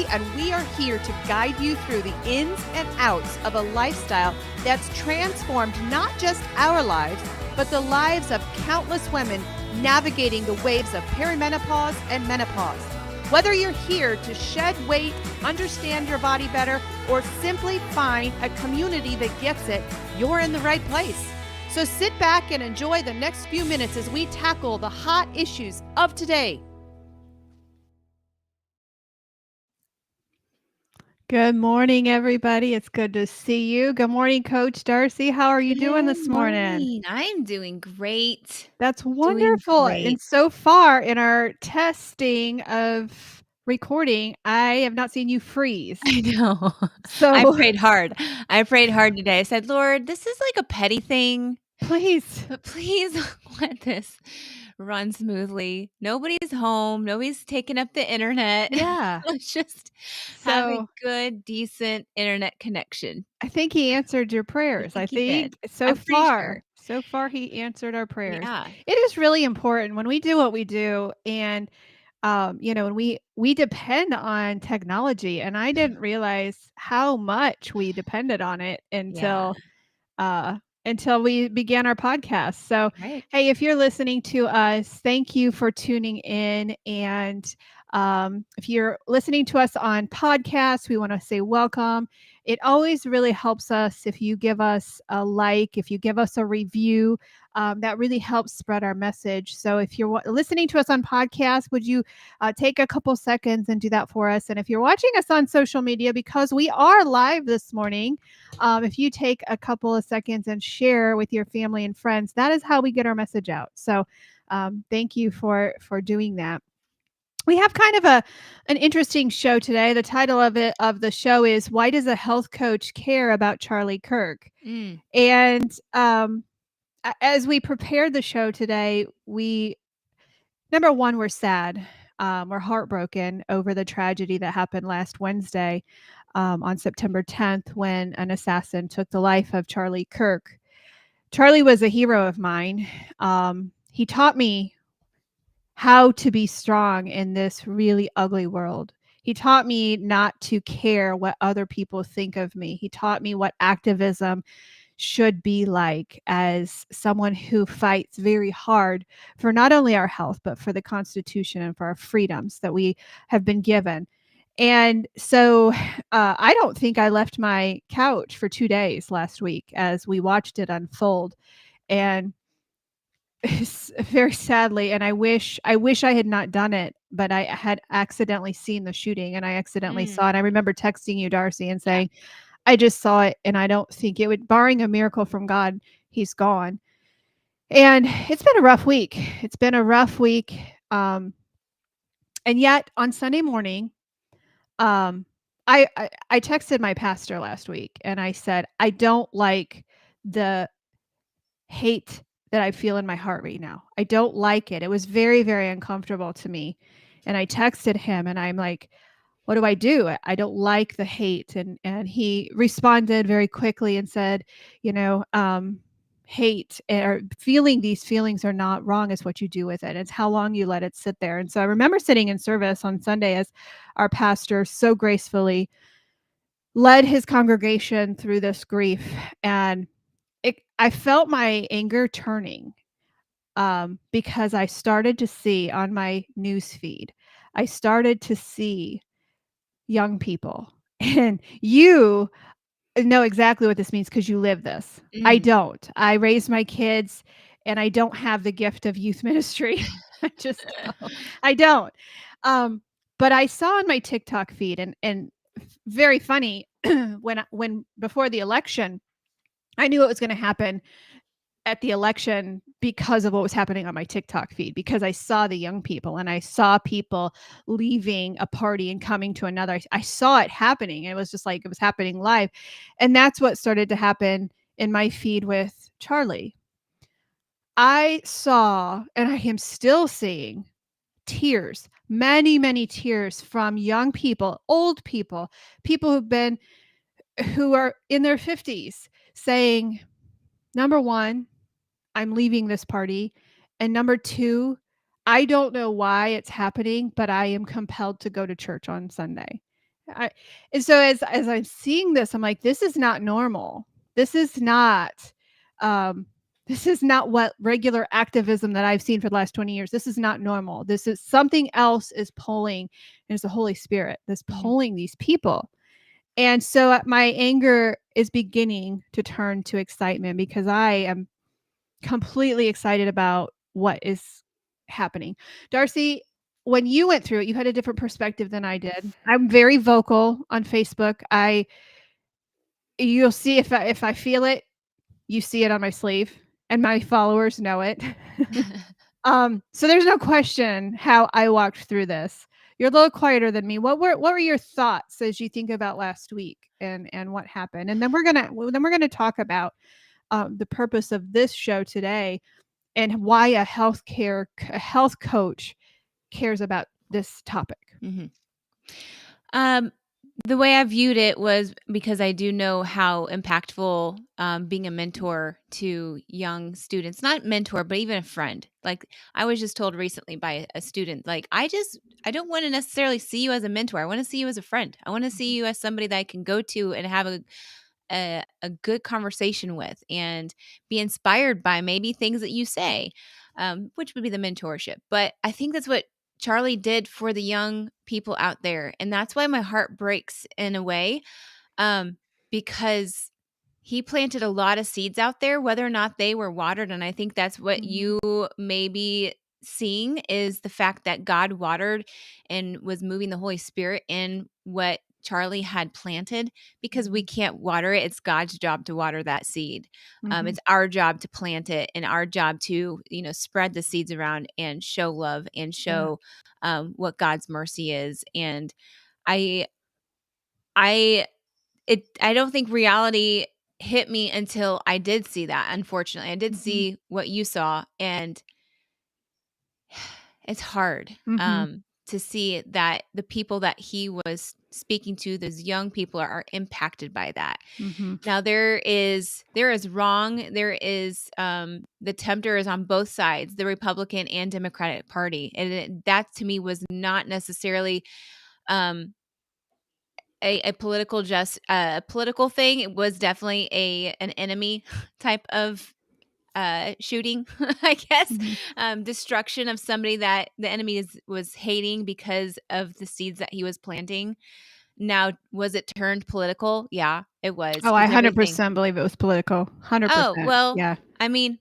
Darcy, and we are here to guide you through the ins and outs of a lifestyle that's transformed not just our lives, but the lives of countless women navigating the waves of perimenopause and menopause. Whether you're here to shed weight, understand your body better, or simply find a community that gets it, you're in the right place. So sit back and enjoy the next few minutes as we tackle the hot issues of today. Good morning, everybody. It's good to see you. Good morning, Coach Darcy. How are you doing this morning? I'm doing great. That's Doing wonderful. great. And so far in our testing of recording, I have not seen you freeze. I know. I So prayed hard. I prayed hard today. I said, Lord, this is like a petty thing, please. but please let this run smoothly. Nobody's home. Nobody's taking up the internet. Yeah. Let's just have a So good, decent internet connection. I think he answered your prayers. I He did. think so I'm pretty sure. far he answered our prayers. Yeah. It is really important when we do what we do, and when we depend on technology, and I didn't realize how much we depended on it Yeah. until we began our podcast. So, Right. hey, if you're listening to us, thank you for tuning in. And if you're listening to us on podcasts, we want to say welcome. It always really helps us if you give us a like, if you give us a review. That really helps spread our message. So if you're listening to us on podcasts, would you take a couple seconds and do that for us? And if you're watching us on social media, because we are live this morning, if you take a couple of seconds and share with your family and friends, that is how we get our message out. So thank you for doing that. We have kind of an interesting show today. The title of the show is "Why Does a Health Coach Care About Charlie Kirk?" And as we prepared the show today, number one, we're sad. We're heartbroken over the tragedy that happened last Wednesday on September 10th when an assassin took the life of Charlie Kirk. Charlie was a hero of mine. He taught me how to be strong in this really ugly world. He taught me not to care what other people think of me. He taught me what activism should be like as someone who fights very hard for not only our health, but for the Constitution and for our freedoms that we have been given. And so I don't think I left my couch for 2 days last week as we watched it unfold. And very sadly, and I wish I had not done it, but I had accidentally seen the shooting, and I accidentally saw it. I remember texting you, Darcy, and saying, I just saw it, and I don't think it would, barring a miracle from God, he's gone. And it's been a rough week. And yet on Sunday morning, I texted my pastor last week, and I said, I don't like the hate that I feel in my heart right now. I don't like it. It was very, very uncomfortable to me. And I texted him, and I'm like, what do I do? I don't like the hate. And he responded very quickly and said, hate or feeling these feelings are not wrong, is what you do with it. It's how long you let it sit there. And so I remember sitting in service on Sunday as our pastor so gracefully led his congregation through this grief. And I felt my anger turning because I started to see on my news feed, I started to see young people. And you know exactly what this means because you live this. I don't. I raise my kids and I don't have the gift of youth ministry. I just don't. I don't. But I saw on my TikTok feed and very funny when before the election, I knew it was going to happen at the election because of what was happening on my TikTok feed, because I saw the young people and I saw people leaving a party and coming to another. I saw it happening. It was just like it was happening live. And that's what started to happen in my feed with Charlie. I saw, and I am still seeing tears, many, many tears from young people, old people, people who are in their 50s saying, number one, I'm leaving this party. And number two, I don't know why it's happening, but I am compelled to go to church on Sunday. I, and so as I'm seeing this, I'm like, this is not normal. This is not, um, this is not what regular activism that I've seen for the last 20 years. This is not normal. This is something else is pulling, and it's the Holy Spirit that's Mhm. pulling these people. And so my anger is beginning to turn to excitement because I am completely excited about what is happening. Darcy, when you went through it, you had a different perspective than I did. I'm very vocal on Facebook. You'll see if I feel it, you see it on my sleeve, and my followers know it. So there's no question how I walked through this. You're a little quieter than me. What were your thoughts as you think about last week and what happened? And then we're gonna talk about the purpose of this show today and why a health coach cares about this topic. Mhm. Um, the way I viewed it was because I do know how impactful being a mentor to young students, not mentor, but even a friend. Like I was just told recently by a student, like I don't want to necessarily see you as a mentor. I want to see you as a friend. I want to see you as somebody that I can go to and have a good conversation with and be inspired by maybe things that you say, which would be the mentorship. But I think that's what Charlie did for the young people out there. And that's why my heart breaks in a way, um, because he planted a lot of seeds out there, whether or not they were watered. And I think that's what Mhm. you may be seeing is the fact that God watered and was moving the Holy Spirit in what Charlie had planted because we Mhm. can't water it. It's God's job to water that seed. Mhm. It's our job to plant it and our job to, spread the seeds around and show love and Yeah. show what God's mercy is. And I, I I don't think reality hit me until I did see that, unfortunately. I did Mhm. see what you saw, and it's hard, Mhm. to see that the people that he was speaking to, those young people are impacted by that. Mhm. Now there is wrong, there is, the tempter is on both sides, the Republican and Democratic Party, and that to me was not necessarily, um a political thing. It was definitely an enemy type of shooting, I guess. Mhm. Destruction of somebody that the enemy was hating because of the seeds that he was planting. Now, was it turned political? Yeah, it was Oh, I because everything. 100% believe it was political. Oh, 100%. well, Yeah. I mean,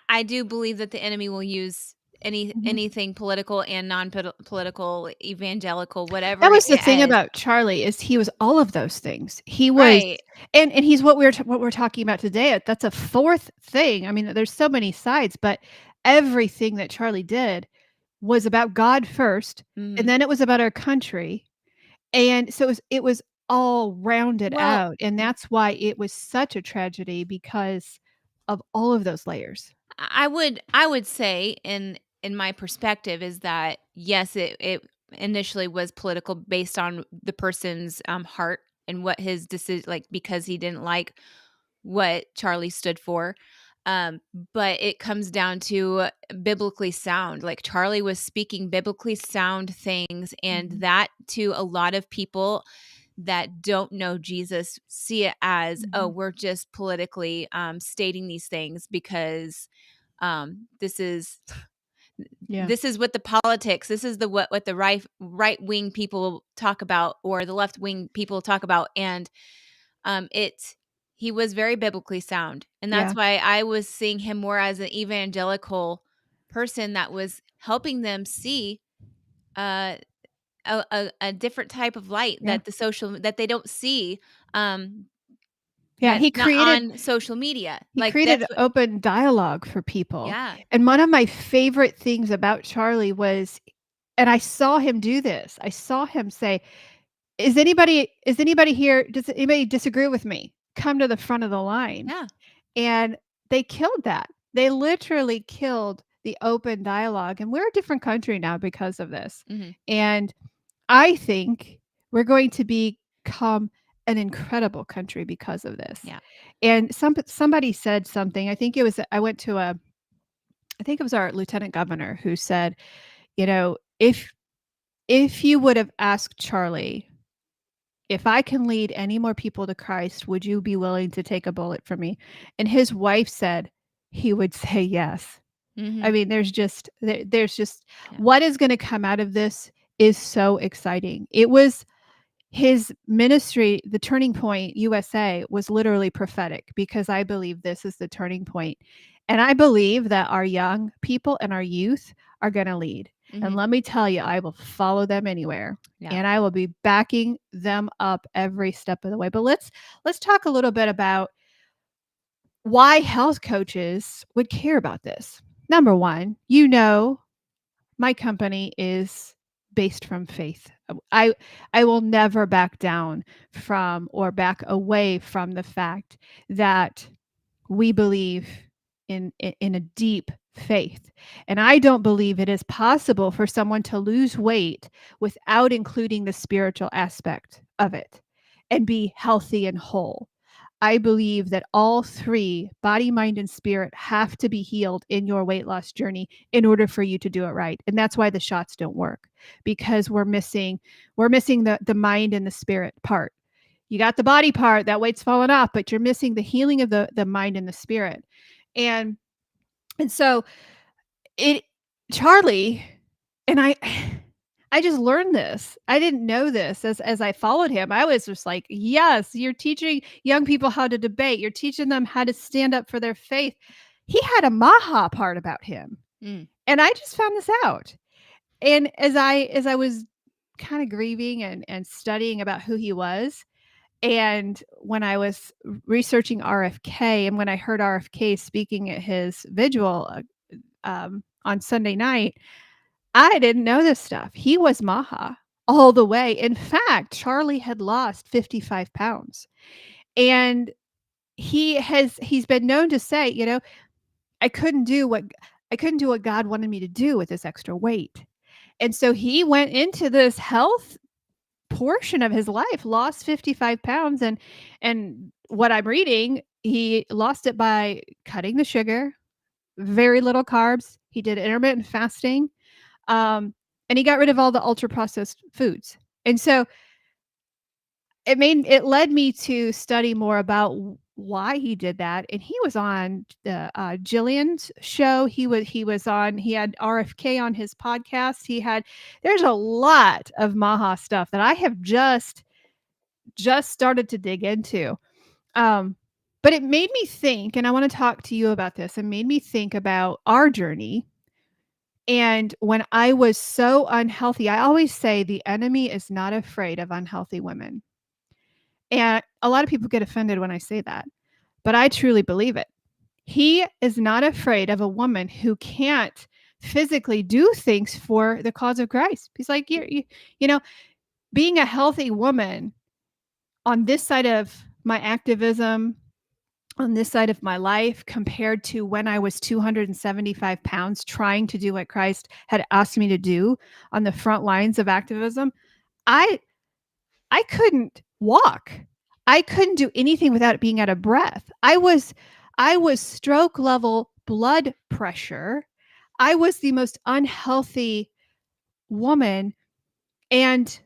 I do believe that the enemy will use Mhm. anything political and non-political, evangelical, That whatever it was the thing is. about Charlie is he was all of those things. He was Right. and he's what we're talking about today. That's a fourth thing. I mean, there's so many sides, but everything that Charlie did was about God first, and Mhm. then it was about our country. And so it was all rounded Well, out, and that's why it was such a tragedy because of all of those layers. I would say in my perspective is that yes, it initially was political based on the person's heart and what his decision, like, because he didn't like what Charlie stood for. Um, but it comes down to biblically sound. Like Charlie was speaking biblically sound things, and Mhm. that to a lot of people that don't know Jesus see it as, oh, Mhm. we're just politically stating these things because this is Yeah. this is what the politics, this is the what the right wing people talk about or the left wing people talk about. And it he was very biblically sound, and that's Yeah. why I was seeing him more as an evangelical person that was helping them see uh a different type of light Yeah. that they don't see, um Yeah, that's not on social media. he Like created that's what. open dialogue for people, Yeah. and one of my favorite things about Charlie was and I saw him do this, I saw him say, is anybody here does anybody disagree with me? Come to the front of the line." Yeah. And they killed that. They literally killed the open dialogue, and we're a different country now because of this. Mhm. And I think we're going to become an incredible country because of this. Yeah. And somebody said something. I think it was our lieutenant governor who said, you know, if you would have asked Charlie if I can lead any more people to Christ, would you be willing to take a bullet for me? And his wife said he would say yes. I Mhm. mean, there's just Yeah. what is going to come out of this is so exciting. It was his ministry, the Turning Point USA, was literally prophetic because I believe this is the turning point. And I believe that our young people and our youth are going to lead. And Mhm. let me tell you, I will follow them anywhere. Yeah. And I will be backing them up every step of the way. But let's talk a little bit about why health coaches would care about this. Number one, my company is based from faith. I will never back down from or back away from the fact that we believe in a deep faith. And I don't believe it is possible for someone to lose weight without including the spiritual aspect of it and be healthy and whole. I believe that all three, body, mind, and spirit, have to be healed in your weight loss journey in order for you to do it right. And that's why the shots don't work, because we're missing the mind and the spirit part. You got the body part, that weight's falling off, but you're missing the healing of the mind and the spirit. And and so it Charlie and I just learned this. I didn't know this as I followed him. I was just like, "Yes, you're teaching young people how to debate. You're teaching them how to stand up for their faith." He had a maha part about him, Mm. and I just found this out. And as I was kind of grieving and studying about who he was, and when I was researching RFK and when I heard RFK speaking at his vigil on Sunday night, I didn't know this stuff. He was Maha all the way. In fact, Charlie had lost 55 pounds. And he's been known to say, I couldn't do what God wanted me to do with this extra weight. And so he went into this health portion of his life, lost 55 pounds, and what I'm reading, he lost it by cutting the sugar, very little carbs. He did intermittent fasting, and he got rid of all the ultra processed foods. And so it led me to study more about why he did that. And he was on the Jillian's show. He had RFK on his podcast. There's a lot of Maha stuff that I have just started to dig into. Um, but it made me think, and I want to talk to you about this. It made me think about our journey. And when I was so unhealthy, I always say the enemy is not afraid of unhealthy women. And a lot of people get offended when I say that, but I truly believe it. He is not afraid of a woman who can't physically do things for the cause of Christ. He's like, you know, being a healthy woman on this side of my activism, on this side of my life, compared to when I was 275 pounds trying to do what Christ had asked me to do on the front lines of activism, I I couldn't walk. I couldn't do anything without being out of breath. I was stroke level blood pressure. I was the most unhealthy woman, and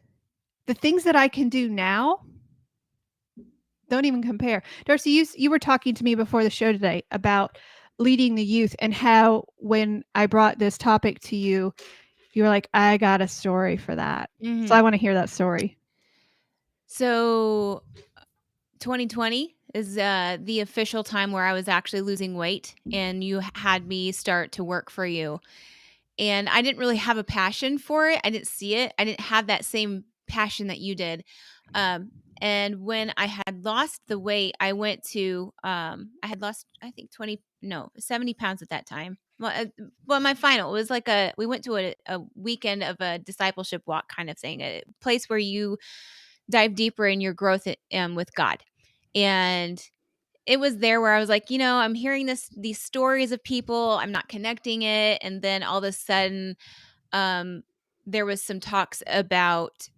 the things that I can do now don't even compare. Darcy, you were talking to me before the show today about leading the youth and how when I brought this topic to you, you were like, "I got a story for that." So Mhm. I want to hear that story. So 2020 is the official time where I was actually losing weight, and you had me start to work for you. And I didn't really have a passion for it. I didn't see it. I didn't have that same passion that you did. Um, and when I had lost the weight, I went to I had lost, I think, 70 pounds at that time. Well, my final, it was like we went to a weekend of a discipleship walk kind of thing, a place where you dive deeper in your growth with God. And it was there where I was like, I'm hearing these stories of people, I'm not connecting it. And then all of a sudden, um, there was some talks about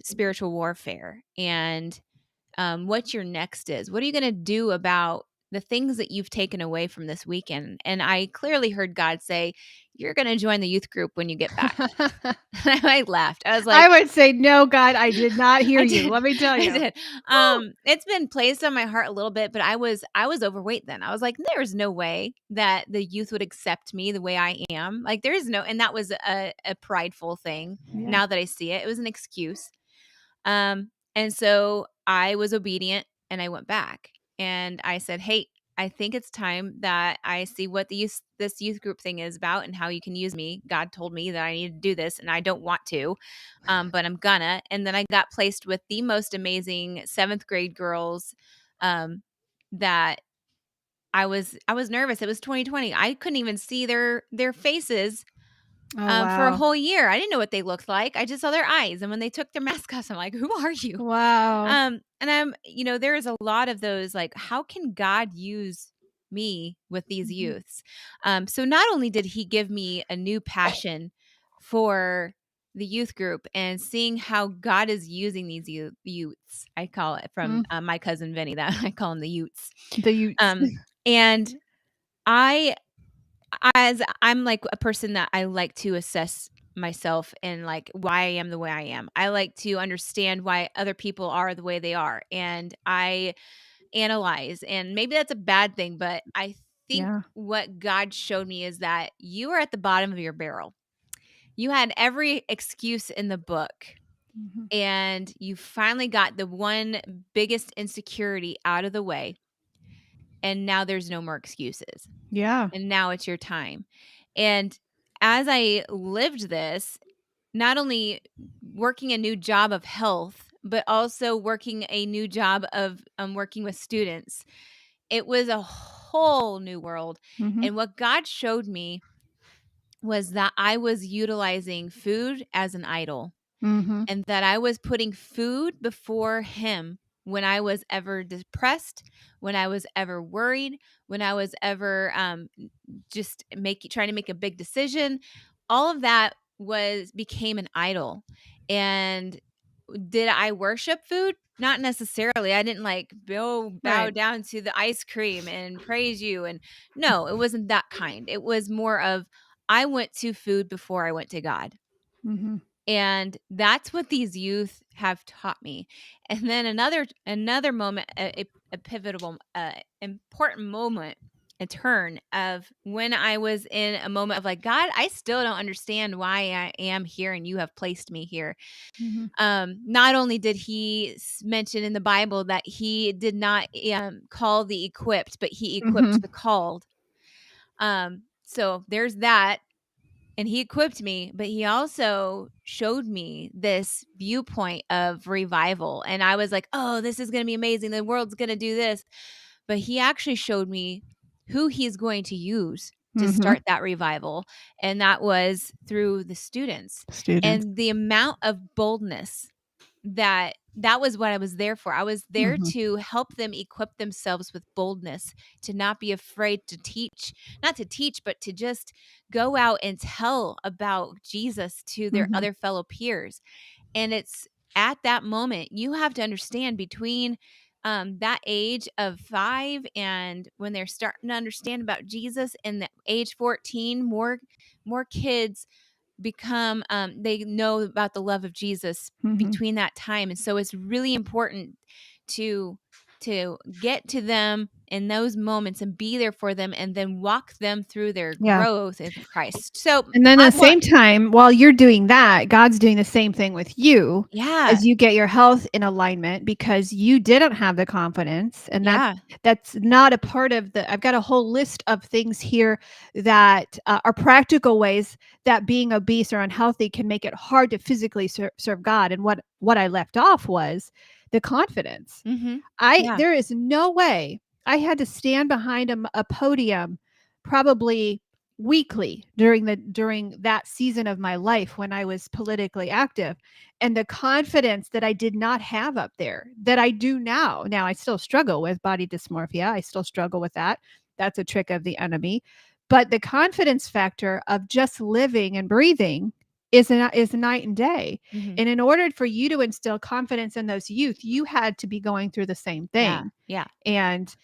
spiritual warfare and what your next is. What are you going to do about the things that you've taken away from this weekend. And I clearly heard God say, you're going to join the youth group when you get back. I laughed. I was like, I would say, no, God, I did not hear I you. did. Let me tell I you. did. It's been placed on my heart a little bit, but I was overweight then. I was like, there's no way that the youth would accept me the way I am. Like, there is no, and that was a prideful thing. Yeah. Now that I see it, it was an excuse. And so I was obedient and I went back and I said, hey, I think it's time that I see what this youth group thing is about and how you can use me. God told me that I need to do this and I don't want to, but I'm gonna. And then I got placed with the most amazing 7th grade girls that I was nervous. It was 2020. I couldn't even see their faces Oh, for a wow. whole year. I didn't know what they looked like. I just saw their eyes. And when they took their mask off, I'm like, who are you? Wow. And I'm, there is a lot of those, like, how can God use me with these Mhm. youths? So not only did he give me a new passion for the youth group and seeing how God is using these youths, I call it from my cousin Vinny, that I call them the youths. The youths. And I'm like a person that I like to assess myself and like why I am the way I am. I like to understand why other people are the way they are. And I analyze, and maybe that's a bad thing, but I think Yeah. what God showed me is that you are at the bottom of your barrel. You had every excuse in the book. Mhm. And you finally got the one biggest insecurity out of the way. And now there's no more excuses. Yeah. And now it's your time. And as I lived this, not only working a new job of health, but also working a new job of working with students, it was a whole new world. Mhm. And what God showed me was that I was utilizing food as an idol, Mhm. and that I was putting food before him when I was ever depressed, when I was ever worried, when I was ever just trying to make a big decision. All of that became an idol. And did I worship food? Not necessarily. I didn't like bow Right. down to the ice cream and praise you. And no, it wasn't that kind. It was more of I went to food before I went to God. Mhm. And that's what these youth have taught me. And then another moment, a pivotal, important moment, a turn of when I was in a moment of like, God, I still don't understand why I am here and you have placed me here. Mhm. Not only did he mention in the Bible that he did not call the equipped, but he equipped Mhm. the called. So there's that. And he equipped me, but he also showed me this viewpoint of revival. And I was like, oh, this is going to be amazing. The world's going to do this. But he actually showed me who he's going to use to Mhm. start that revival. And that was through the students. Students. And the amount of boldness that was what I was there for. I was there Mhm. to help them equip themselves with boldness, to not be afraid to teach, not to teach, but to just go out and tell about Jesus to their Mhm. other fellow peers. And it's at that moment you have to understand between that age of 5 and when they're starting to understand about Jesus, and the age 14, more kids become they know about the love of Jesus Mhm. between that time. And so it's really important to get to them in those moments and be there for them and then walk them through their Yeah. growth in Christ. So And then I at the want same time, while you're doing that, God's doing the same thing with you yeah, as you get your health in alignment because you didn't have the confidence. And yeah. that's not a part of I've got a whole list of things here that are practical ways that being obese or unhealthy can make it hard to physically serve God. And what I left off was the confidence. Mhm. I Yeah. There is no way I had to stand behind a podium probably weekly during that season of my life when I was politically active, and the confidence that I did not have up there that I do now. Now I still struggle with body dysmorphia. I still struggle with that. That's a trick of the enemy. But the confidence factor of just living and breathing is night and day. Mhm. And in order for you to instill confidence in those youth, you had to be going through the same Yeah. thing. Yeah. And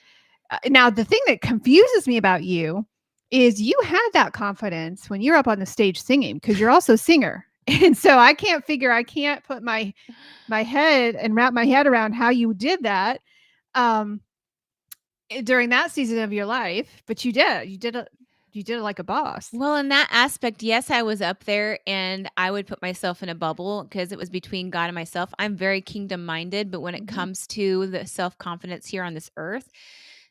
Now, the thing that confuses me about you is you had that confidence when you're up on the stage singing because you're also a singer. And so I can't put my head and wrap my head around how you did that um, during that season of your life, but you did. You did it like a boss. Well, in that aspect, yes, I was up there and I would put myself in a bubble because it was between God and myself. I'm very kingdom minded, but when it Mhm. comes to the self-confidence here on this earth,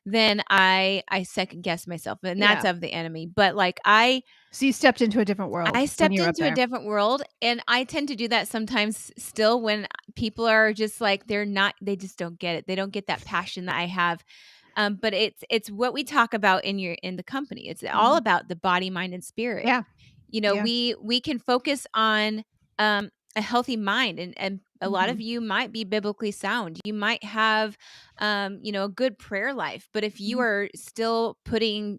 then I second guess myself, and that's Yeah. of the enemy. But like I So you stepped into a different world I when stepped you were up into a there. different world, and I tend to do that sometimes still when people are just like they just don't get it. They don't get that passion that I have. But it's what we talk about in the company. It's all Mhm. about the body, mind, and spirit. Yeah. You know, Yeah. we can focus on a healthy mind, and a lot of Mhm. you might be biblically sound. You might have a good prayer life, but if you Mhm. are still putting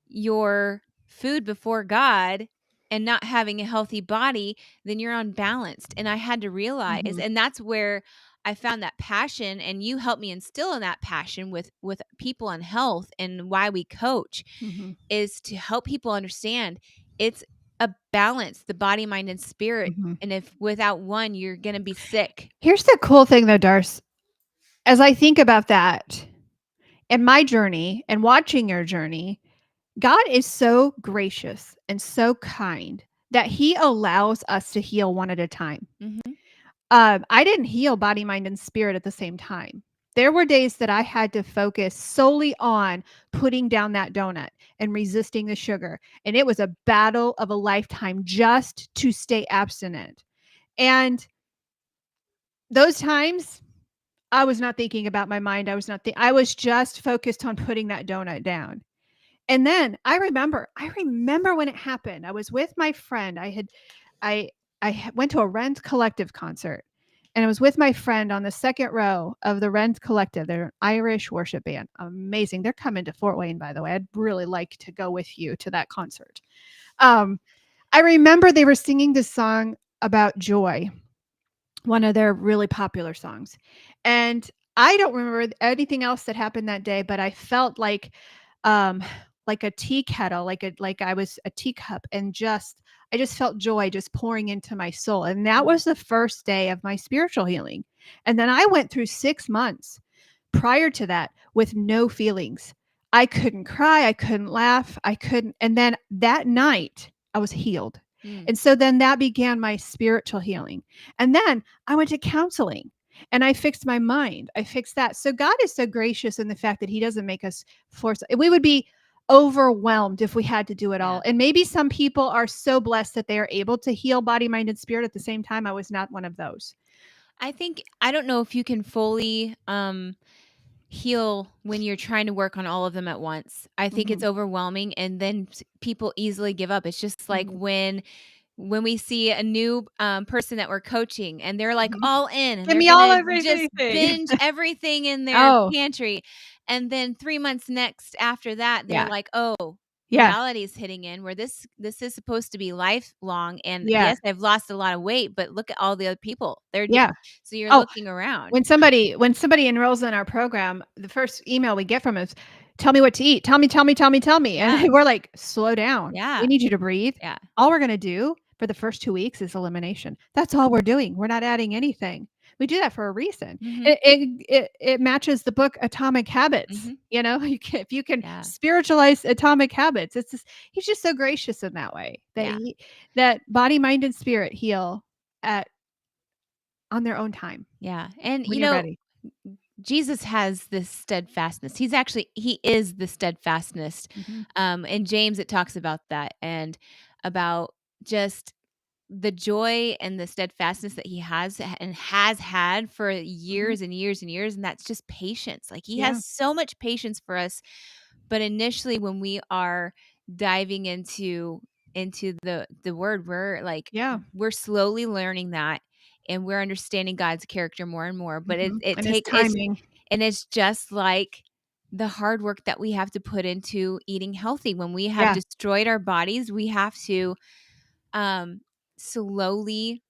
your food before God and not having a healthy body, then you're unbalanced. And I had to realize, Mhm. and that's where I found that passion, and you helped me instill in that passion with people and health and why we coach Mhm. is to help people understand it's a balance, the body, mind, and spirit. Mhm. And if without one, you're going to be sick. Here's the cool thing though, Darce. As I think about that and my journey and watching your journey, God is so gracious and so kind that he allows us to heal one at a time. Hmm. I didn't heal body, mind, and spirit at the same time. There were days that I had to focus solely on putting down that donut and resisting the sugar. And it was a battle of a lifetime just to stay abstinent. And those times, I was not thinking about my mind. I was just focused on putting that donut down. And then I remember when it happened. I was with my friend. I went to a Rent Collective concert, and I was with my friend on the second row of the Rent Collective. They're an Irish worship band. Amazing. They're coming to Fort Wayne, by the way. I'd really like to go with you to that concert. Um, I remember they were singing this song about joy, one of their really popular songs. And I don't remember anything else that happened that day, but I felt um like a tea kettle, like I was a teacup, and I just felt joy just pouring into my soul. And that was the first day of my spiritual healing. And then I went through 6 months prior to that with no feelings. I couldn't cry, I couldn't laugh, I couldn't, and then that night I was healed. Mm, And so then that began my spiritual healing. And then I went to counseling and I fixed my mind. I fixed that. So God is so gracious in the fact that he doesn't make us force. We would be overwhelmed if we had to do it yeah. all. And maybe some people are so blessed that they are able to heal body, mind, and spirit at the same time. I was not one of those. I don't know if you can fully heal when you're trying to work on all of them at once. I think it's Mhm, overwhelming, and then people easily give up. It's just like mhm, when we see a new person that we're coaching and they're like mhm. all in and Give they're me all gonna just everything. binge everything in their Oh, pantry, and then 3 months next after that they're yeah. like, oh, Yeah. reality is hitting in where this is supposed to be lifelong, and Yeah. yes, I've lost a lot of weight, but look at all the other people Yeah. so you're Oh, looking around. when somebody enrolls in our program, the first email we get from is, "Tell me what to eat. Tell me, tell me, tell me, tell me." And Yeah, we're like, "Slow down. We yeah, need you to breathe. yeah. All we're gonna do for the first 2 weeks is elimination. That's all we're doing. We're not adding anything." We do that for a reason. Mhm, It matches the book Atomic Habits. mhm. You know, if you can Yeah, spiritualize Atomic Habits, it's just he's just so gracious in that way yeah, that body, mind, and spirit heal at on their own time yeah, and, when you're ready. Jesus has this steadfastness. He is the steadfastness. Mhm. In James, it talks about that and about just the joy and the steadfastness that he and has had for Mhm. years and years and years. And that's just patience. Like he Yeah. has so much patience for us. But initially, when we are diving into the word, Yeah. we're slowly learning that and we're understanding God's character more and more. But Mhm. And his timing. it's just like the hard work that we have to put into eating healthy. When we have Yeah. destroyed our bodies, we have to um, slowly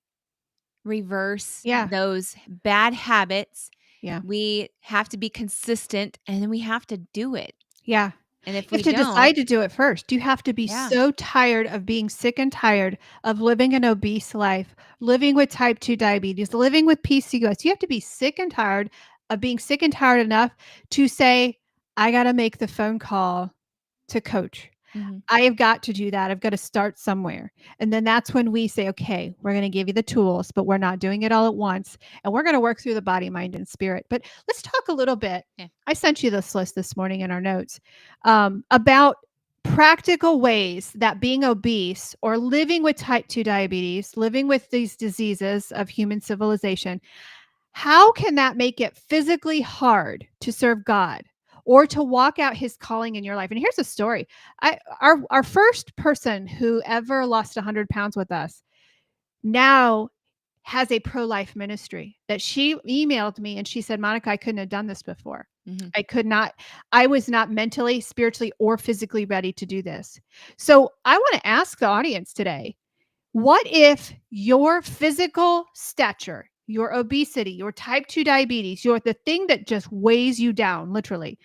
reverse Yeah. those bad habits Yeah. We have to be consistent, and then we have to do it. Yeah. And if You we have to decide don't, to do it first. You have to be yeah. so tired of being sick and tired of living an obese life, living with type 2 diabetes, living with PCOS. You have to be sick and tired of being sick and tired enough to say, I got to make the phone call to coach. Mhm. I have got to do that. I've got to start somewhere. And then that's when we say, okay, we're going to give you the tools, but we're not doing it all at once. And we're going to work through the body, mind, and spirit. But let's talk a little bit. Yeah. I sent you this list this morning in our notes about practical ways that being obese or living with type 2 diabetes, living with these diseases of human civilization, how can that make it physically hard to serve God or to walk out his calling in your life? And here's a story. Our first person who ever lost 100 pounds with us now has a pro-life ministry that she emailed me and she said, Monica, I couldn't have done this before. Mhm. I could not, I was not mentally, spiritually, or physically ready to do this. So I want to ask the audience today, what if your physical stature, your obesity, your type 2 diabetes, the thing that just weighs you down, literally,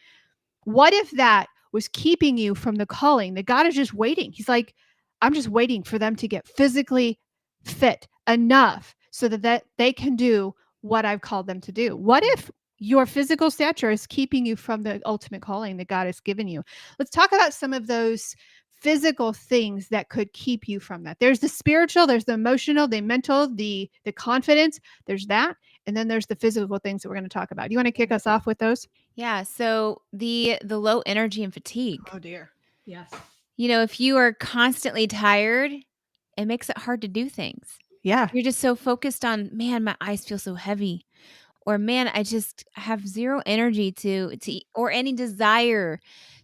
what if that was keeping you from the calling that God is just waiting? He's like, I'm just waiting for them to get physically fit enough so that they can do what I've called them to do. What if your physical stature is keeping you from the ultimate calling that God has given you? Let's talk about some of those physical things that could keep you from that. There's the spiritual, there's the emotional, the mental, the confidence, there's that, and then there's the physical things that we're going to talk about. You want to kick us off with those? Yeah, so the low energy and fatigue. Oh dear. Yes. If you are constantly tired, it makes it hard to do things. Yeah. You're just so focused on, man, my eyes feel so heavy, or man, I just have zero energy to eat, or any desire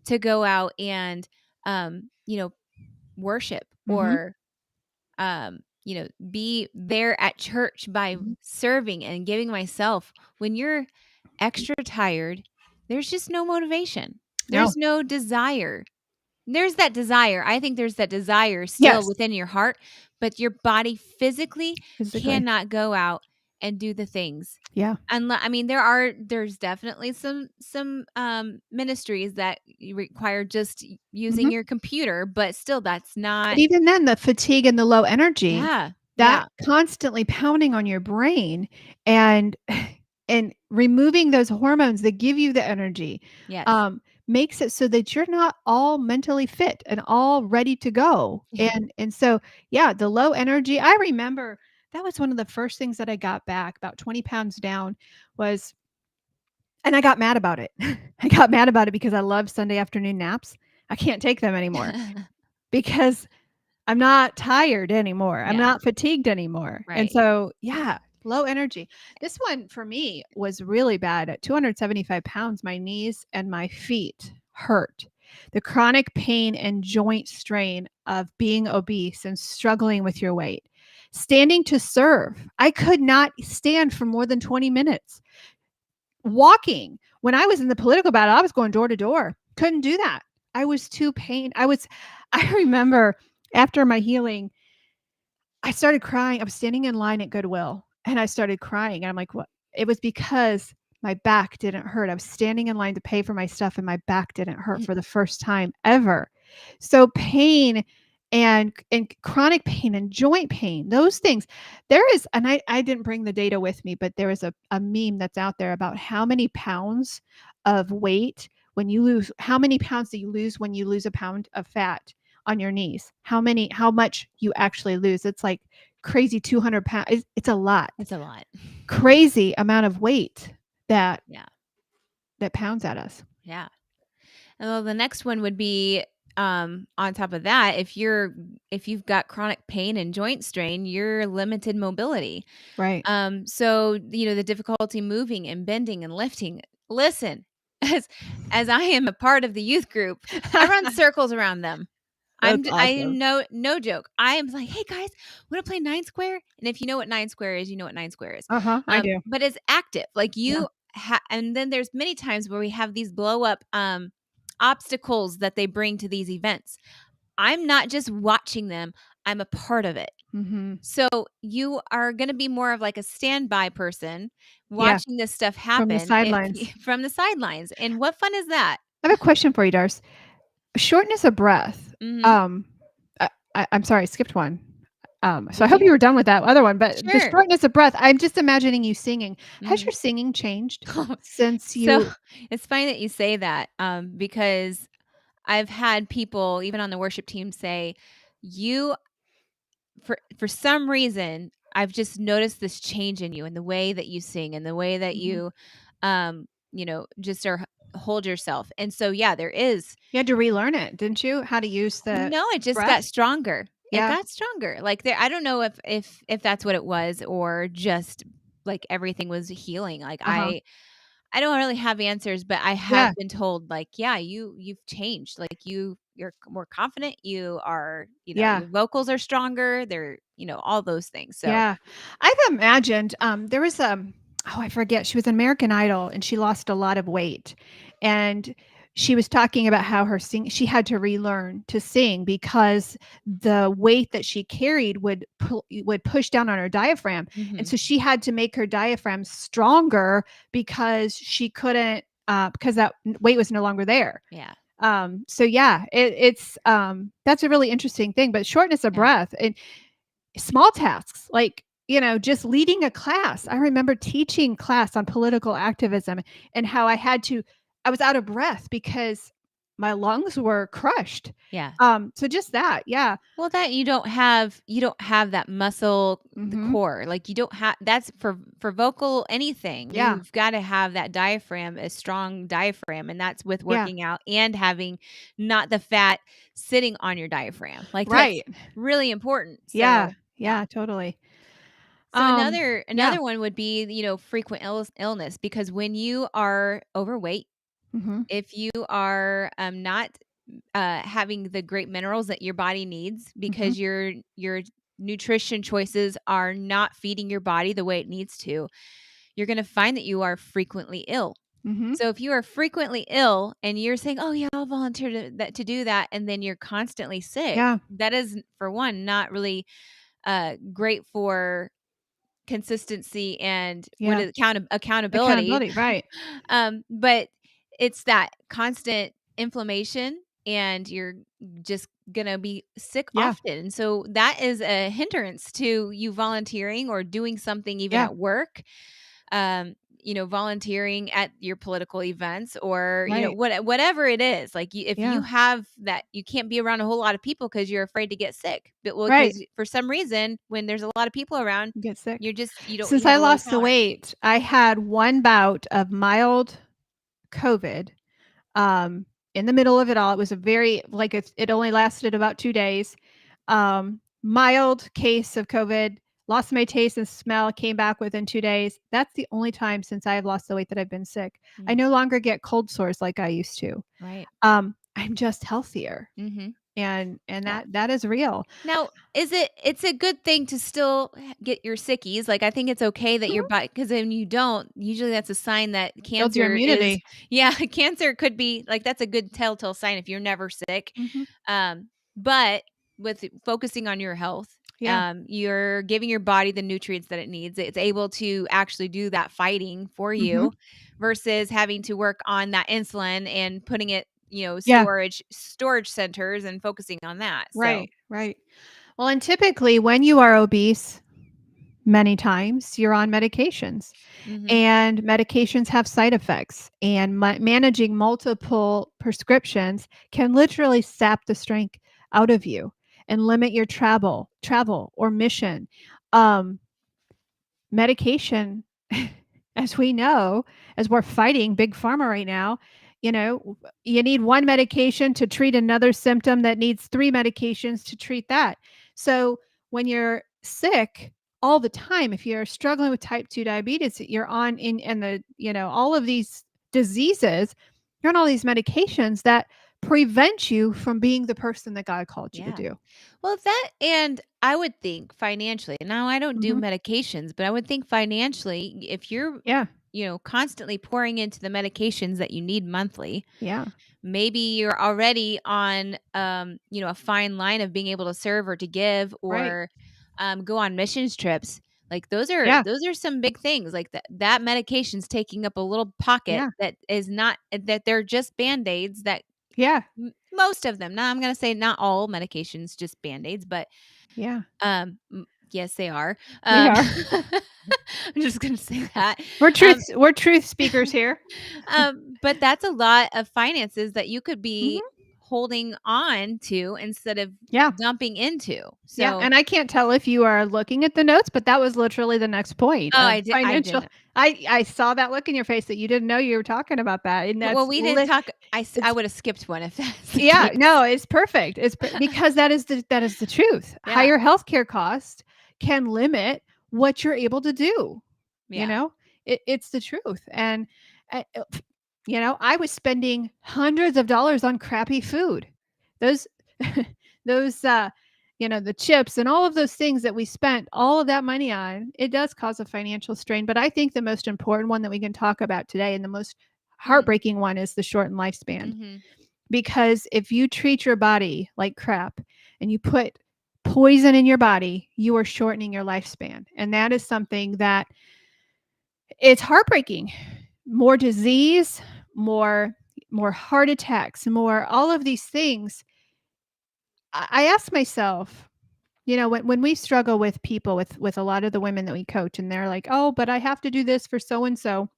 to go out and worship, Mm-hmm. or be there at church by Mhm. serving and giving myself. When you're extra tired, there's just no motivation. No. There's no desire. There's that desire. I think there's that desire still Yes. within your heart, but your body physically Physically. cannot go out and do the things. Yeah. There's definitely some ministries that require just using Mhm. your computer, but still that's But not. even then, the fatigue and the low energy, Yeah. that Yeah. constantly pounding on your brain and and removing those hormones that give you the energy, Yes. makes it so that you're not all mentally fit and all ready to go. Yeah. And so, yeah, the low energy. I remember that was one of the first things that I got back, about 20 pounds down, was, and I got mad about it. I got mad about it because I love Sunday afternoon naps. I can't take them anymore because I'm not tired anymore. I'm Yeah. not fatigued anymore. And Right. so, yeah, low energy. This one for me was really bad. At 275 pounds, my knees and my feet hurt. The chronic pain and joint strain of being obese and struggling with your weight. Standing to serve. I could not stand for more than 20 minutes. Walking. When I was in the political battle, I was going door to door. Couldn't do that. I was too I remember after my healing, I started crying. I was standing in line at Goodwill and I started crying. And I'm like, what? It was because my back didn't hurt. I was standing in line to pay for my stuff and my back didn't hurt for the first time ever. So pain and chronic pain and joint pain, those things. There is, and I didn't bring the data with me, but there is a meme that's out there about how many pounds of weight when you lose, how many pounds do you lose when you lose a pound of fat on your knees? How much you actually lose? It's like crazy 200 pounds. It's a lot. It's a lot. Crazy amount of weight that Yeah. that pounds at us. Yeah. And well, the next one would be on top of that, if you've got chronic pain and joint strain, you're limited mobility. Right. So the difficulty moving and bending and lifting. Listen, as I am a part of the youth group, I run circles around them. That's I am awesome. no joke. I am like, hey guys, want to play 9 square? And if you know what 9 square is, you know what 9 square is. I do. But it's active. Like Yeah. and then there's many times where we have these blow up obstacles that they bring to these events. I'm not just watching them, I'm a part of it. Mm-hmm. So you are going to be more of like a standby person Yeah, watching this stuff from the happen sidelines. from the sidelines. And what fun is that? I have a question for you, Darce. Shortness of breath. Mhm. Um, I'm sorry, I skipped one. So I Did hope you? you were done with that other one, but the Sure. shortness of breath, I'm just imagining you singing. Has Mhm. your singing changed since So, you it's funny that you say that, because I've had people, even on the worship team, say, "You for some reason, I've just noticed this change in you and the way that you sing and the way that Mhm. you, just hold yourself." And so, yeah, there is. You had to relearn it, didn't you? How to use the No, it just breath? got stronger. It Yeah. got stronger. Like there, I don't know if that's what it was or just like everything was healing. Like Uh-huh. I don't really have answers, but I have Yeah. been told like, yeah, you've changed. Like you're more confident. You are, Yeah. your vocals are stronger. They're, all those things. So, Yeah. I've imagined, there was, oh, I forget, she was an American Idol and she lost a lot of weight. And she was talking about how she had to relearn to sing because the weight that she carried would push down on her diaphragm. And mhm, so she had to make her diaphragm stronger because she couldn't, because that weight was no longer there. yeah, So yeah, it's that's a really interesting thing. But shortness of yeah, breath and small tasks like just leading a class. I remember teaching class on political activism and how I was out of breath because my lungs were crushed. yeah. So just that, yeah. Well, that you don't have that muscle, the Hmm. core. Like you don't have that's for vocal anything. Yeah. You've got to have that diaphragm, a strong diaphragm, and that's with Yeah. working out and having not the fat sitting on your diaphragm. Like that's Right. really important. Yeah. So, yeah. Yeah, totally. So Yeah. another one would be, frequent illness because when you are overweight, Hmm. if you are not having the great minerals that your body needs Hmm. because your nutrition choices are not feeding your body the way it needs to, you're going to find that you are frequently ill. Hmm. So if you are frequently ill and you're saying, "Oh yeah, I'll volunteer to do that," and then you're constantly sick, Yeah. that is for one not really great for consistency and what Yeah. is accountability. Accountability, right. But it's that constant inflammation and you're just gonna be sick Yeah. often. And so that is a hindrance to you volunteering or doing something even Yeah. at work. Volunteering at your political events or, Right. whatever it is. Like if you Yeah. have that, you can't be around a whole lot of people because you're afraid to get sick. But well, Right. because for some reason, when there's a lot of people around, Get sick. you Since have I a low lost the tolerance. weight, I had one bout of mild COVID. Um, in the middle of it all, it was a very like it only lasted about 2 days. Mild case of COVID, lost my taste and smell, came back within 2 days. That's the only time since I have lost the weight that I've been sick. I Mm, no longer get cold sores like I used to. right. I'm just healthier, Mhm. and Yeah. that is real. Now, it's a good thing to still get your sickies, like, I think it's okay that your Mhm. body because when you don't, usually that's a sign that Builds your cancer is immunity. yeah, cancer could be like, that's a good telltale sign if you're never sick, Mhm. but with focusing on your health, Yeah. you're giving your body the nutrients that it needs, it's able to actually do that fighting for Mhm. you versus having to work on that insulin and putting it, Yeah. storage centers and focusing on that, so Right. Right. Well, and typically when you are obese, many times you're on medications, mhm. and medications have side effects, and managing multiple prescriptions can literally sap the strength out of you and limit your travel or mission. Um, Medication, as we know, as we're fighting big pharma right now, you need one medication to treat another symptom that needs three medications to treat that. So when you're sick all the time, if you're struggling with type 2 diabetes, you're on in and the, all of these diseases, you're on all these medications that prevent you from being the person that God called you to Yeah. do. Well, that and I would think financially. Now, I don't do Hmm. medications, but I would think financially, if you're, Yeah. constantly pouring into the medications that you need monthly, Yeah. maybe you're already on, a fine line of being able to serve or to give Right. or go on missions trips. Like those Yeah. are some big things. Like that medication's taking up a little pocket Yeah. that is not that they're just band-aids that Yeah. most of them. Now I'm going to say not all medications just band-aids, but Yeah. yes they are. They Um are. I'm just going to say that. We're truth speakers here. But that's a lot of finances that you could be Mhm. holding on to instead of Yeah. dumping into. Yeah, So, and I can't tell if you are looking at the notes, but that was literally the next point oh, of I financial. didn't. I saw that look in your face that you didn't know you were talking about that, and Well, that's we didn't talk. I it's would have skipped one if that's the yeah, case. no, it's perfect. Because that is the truth. Yeah. Higher healthcare costs can limit what you're able to do. You Yeah. know, it's the truth, and uh, uh, I was spending hundreds of dollars on crappy food. Those, those, the chips and all of those things that we spent all of that money on. It does cause a financial strain, but I think the most important one that we can talk about today, and the most heartbreaking one, is the shortened lifespan. Mm-hmm. Because if you treat your body like crap and you put poison in your body, you are shortening your lifespan. And that is something that it's heartbreaking. More disease, more heart attacks, more all of these things. I ask myself, when we struggle with people, with a lot of the women that we coach, and they're like, "Oh, but I have to do this for so and so,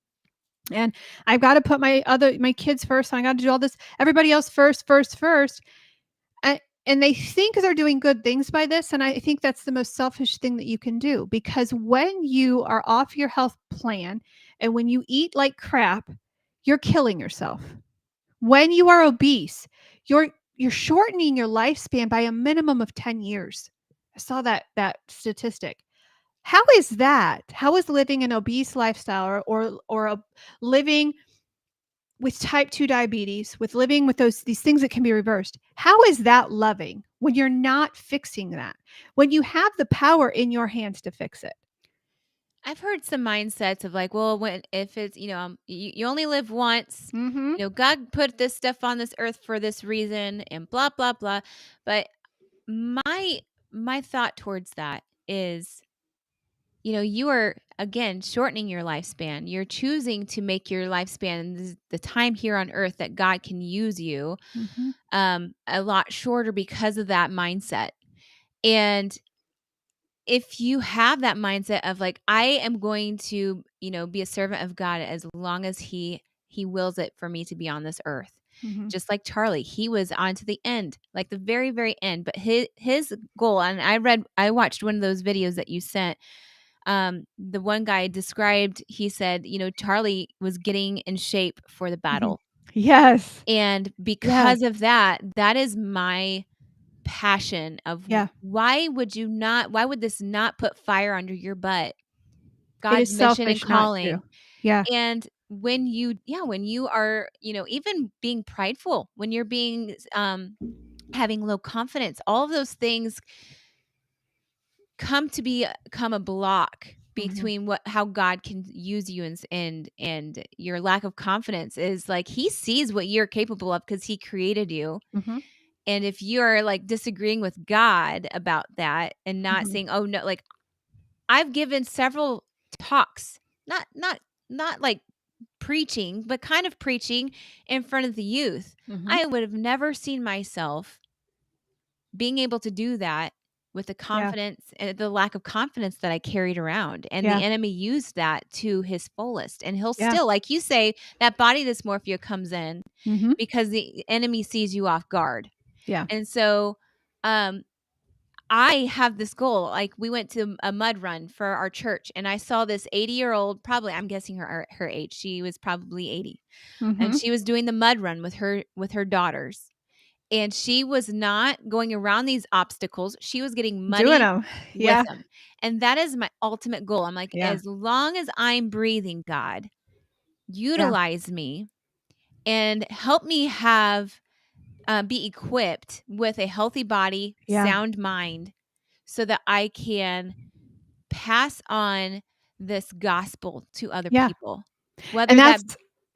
and I've got to put my kids first, and I got to do all this, everybody else first, first, first." And they think they're doing good things by this, and I think that's the most selfish thing that you can do, because when you are off your health plan and when you eat like crap, you're killing yourself. When you are obese, you're shortening your lifespan by a minimum of 10 years. I saw that statistic. How is that? How is living an obese lifestyle, or living with type 2 diabetes, with living with these things that can be reversed, how is that loving when you're not fixing that? When you have the power in your hands to fix it. I've heard some mindsets of like, well, if it's you only live once. Mhm. God put this stuff on this earth for this reason, and blah blah blah. But my thought towards that is, you are again shortening your lifespan. You're choosing to make your lifespan, the time here on earth that God can use you, Mhm. a lot shorter because of that mindset. And if you have that mindset of like, I am going to, be a servant of God as long as he wills it for me to be on this earth. Mhm. Just like Charlie, he was on to the end, like the very, very end. But his goal, and I watched one of those videos that you sent. The one guy described, he said, Charlie was getting in shape for the Mhm. battle. Yes. And Yes. because of that, that is my passion of Yeah. why would this not put fire under your butt? It God's is mission and selfish not to. calling. Yeah. And when you are, even being prideful, when you're being having low confidence, all of those things become a block Mhm. between how God can use you, and your lack of confidence is like he sees what you're capable of because he created you. Mhm. And if you're like disagreeing with God about that and not Mhm. saying, "Oh no," like I've given several talks, not like preaching, but kind of preaching in front of the youth. Mhm. I would have never seen myself being able to do that with the Yeah. confidence and the lack of confidence that I carried around. And the Yeah. enemy used that to his fullest. And he'll Yeah. still, like you say, that body dysmorphia comes in Mhm. because the enemy sees you off guard. Yeah. And so um I have this goal. Like we went to a mud run for our church, and I saw this 80-year-old, probably I'm guessing her age. She was probably 80. And Mhm. she was doing the mud run with her daughters. And she was not going around these obstacles. She was getting Doing muddy them. with Yeah. them. And that is my ultimate goal. I'm like, Yeah. as long as I'm breathing, God, Yeah. utilize me and help me be equipped with a healthy body, Yeah. sound mind, so that I can pass on this gospel to other Yeah. people. And Whether that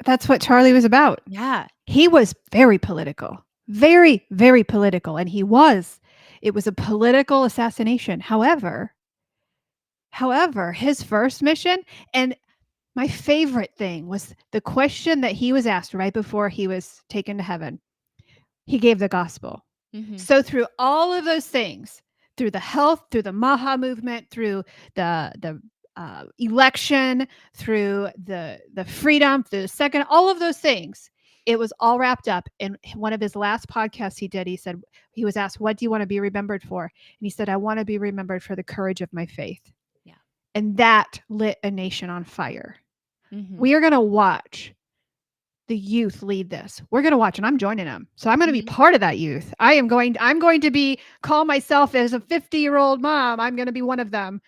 that's what Charlie was about. Yeah. He was very political. Very, very political, and it was a political assassination. However, However, his first mission, and my favorite thing was the question that he was asked right before he was taken to heaven. He gave the gospel. Mhm. So through all of those things, through the health, through the Maha movement, through the election, through the freedom, through the second, all of those things, it was all wrapped up in one of his last podcasts he did. He said, he was asked, what do you want to be remembered for? And he said, I want to be remembered for the courage of my faith. Yeah. And that lit a nation on fire. Mhm. We are going to watch the youth lead this. We're going to watch, and I'm joining them. So I'm going to be Mhm. part of that youth. I'm going to call myself as a 50-year-old mom. I'm going to be one of them.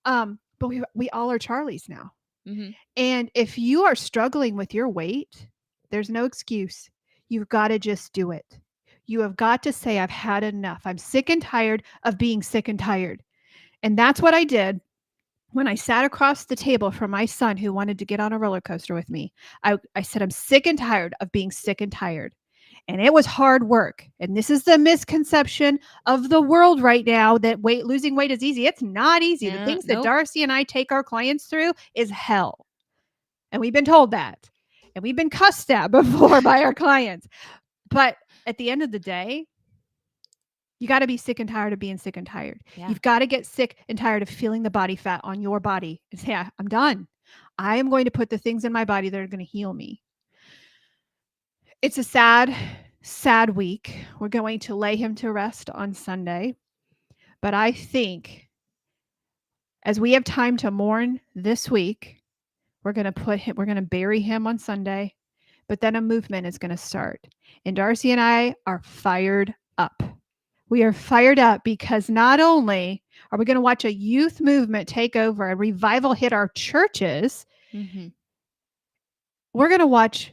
But we all are Charlies now. Mhm. And if you are struggling with your weight, there's no excuse. You've got to just do it. You have got to say, I've had enough. I'm sick and tired of being sick and tired. And that's what I did when I sat across the table from my son who wanted to get on a roller coaster with me. I said, I'm sick and tired of being sick and tired. And it was hard work. And this is the misconception of the world right now, that losing weight is easy. It's not easy. The things that Nope. Darcy and I take our clients through is hell. And we've been told that. And we've been cussed at before by our clients. But at the end of the day, you got to be sick and tired of being sick and tired. Yeah. You've got to get sick and tired of feeling the body fat on your body and say, I'm done. I am going to put the things in my body that are going to heal me. It's a sad, sad week. We're going to lay him to rest on Sunday. But I think as we have time to mourn this week, we're going to bury him on Sunday, but then a movement is going to start. And Darcy and I are fired up. We are fired up because not only are we going to watch a youth movement take over, a revival hit our churches, Mhm. we're going to watch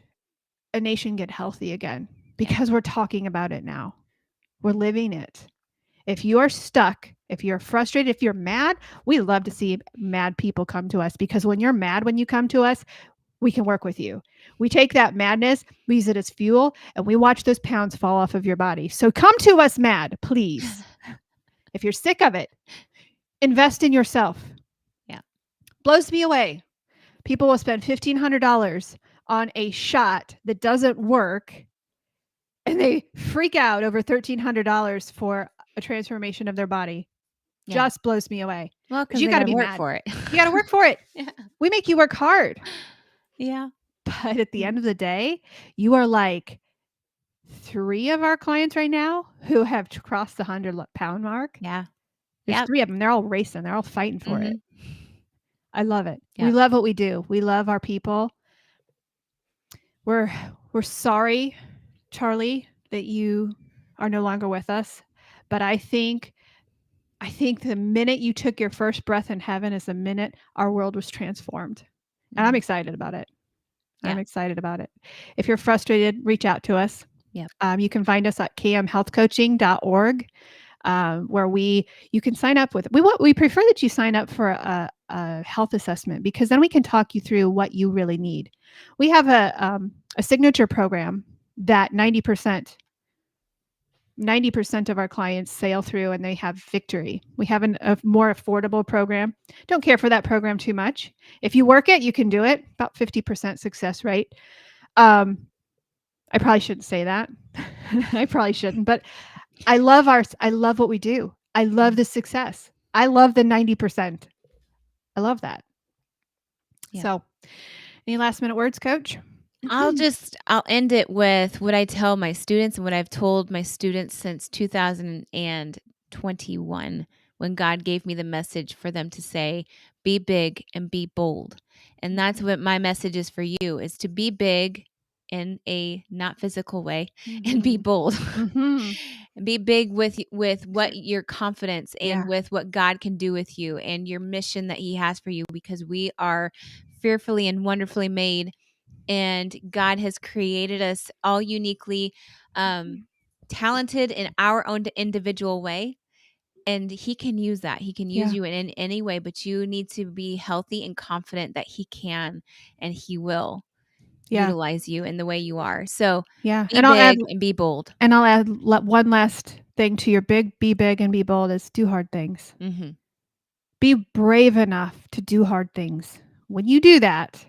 a nation get healthy again because we're talking about it now. We're living it. If you are stuck, if you're frustrated, if you're mad, we love to see mad people come to us, because when you're mad, when you come to us, we can work with you. We take that madness, we use it as fuel, and we watch those pounds fall off of your body. So come to us mad, please. If you're sick of it, invest in yourself. Yeah. Blows me away. People will spend $1,500 on a shot that doesn't work, and they freak out over $1,300 for a transformation of their body. Yeah. Just blows me away. Well, because you you got got to to be work mad for it. You got to work for it. Yeah. We make you work hard. Yeah. But at the end of the day, you are like 3 of our clients right now who have crossed the 100-pound mark. Yeah. There's Yep. 3 of them. They're all racing. They're all fighting for it. I love it. We Yep. love what we do. We love our people. We're sorry, Charlie, that you are no longer with us. But I think the minute you took your first breath in heaven is the minute our world was transformed. And I'm excited about it. Yeah. I'm excited about it. If you're frustrated, reach out to us. Yep. You can find us at kmhealthcoaching.org, where you can sign up with. We prefer that you sign up for a health assessment, because then we can talk you through what you really need. We have a signature program that 90% of our clients sail through and they have victory. We have a more affordable program. Don't care for that program too much. If you work it, you can do it. About 50% success rate. I probably shouldn't say that. I probably shouldn't, but I love what we do. I love the success. I love the 90%. I love that. Yeah. So, any last minute words, Coach? I'll end it with what I tell my students and what I've told my students since 2021, when God gave me the message for them to say, be big and be bold. And that's what my message is for you, is to be big in a not physical way and be bold. Mhm. Be big with what your confidence and Yeah. with what God can do with you and your mission that He has for you, because we are fearfully and wonderfully made. And God has created us all uniquely talented in our own individual way. And He can use that. He can use Yeah. you in any way, but you need to be healthy and confident that He can and He will utilize you in the way you are. So Yeah. be big and be bold. And I'll add one last thing to your be big and be bold, is do hard things. Mm-hmm. Be brave enough to do hard things. When you do that,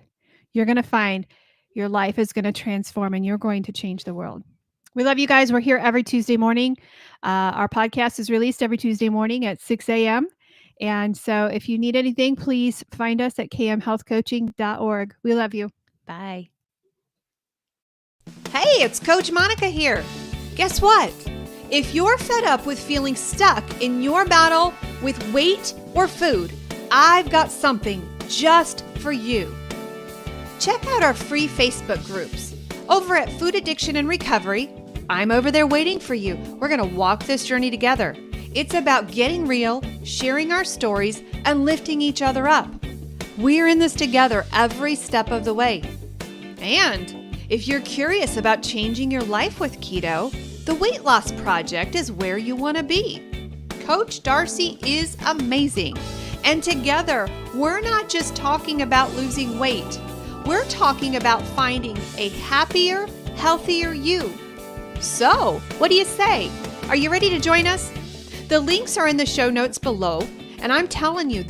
you're going to find your life is going to transform and you're going to change the world. We love you guys. We're here every Tuesday morning. Our podcast is released every Tuesday morning at 6 a.m. And so if you need anything, please find us at kmhealthcoaching.org. We love you. Bye. Hey, it's Coach Monica here. Guess what? If you're fed up with feeling stuck in your battle with weight or food, I've got something just for you. Check out our free Facebook groups. Over at Food Addiction and Recovery, I'm over there waiting for you. We're going to walk this journey together. It's about getting real, sharing our stories, and lifting each other up. We're in this together every step of the way. And if you're curious about changing your life with keto, the Weight Loss Project is where you want to be. Coach Darcy is amazing. And together, we're not just talking about losing weight. We're talking about finding a happier, healthier you. So, what do you say? Are you ready to join us? The links are in the show notes below, and I'm telling you,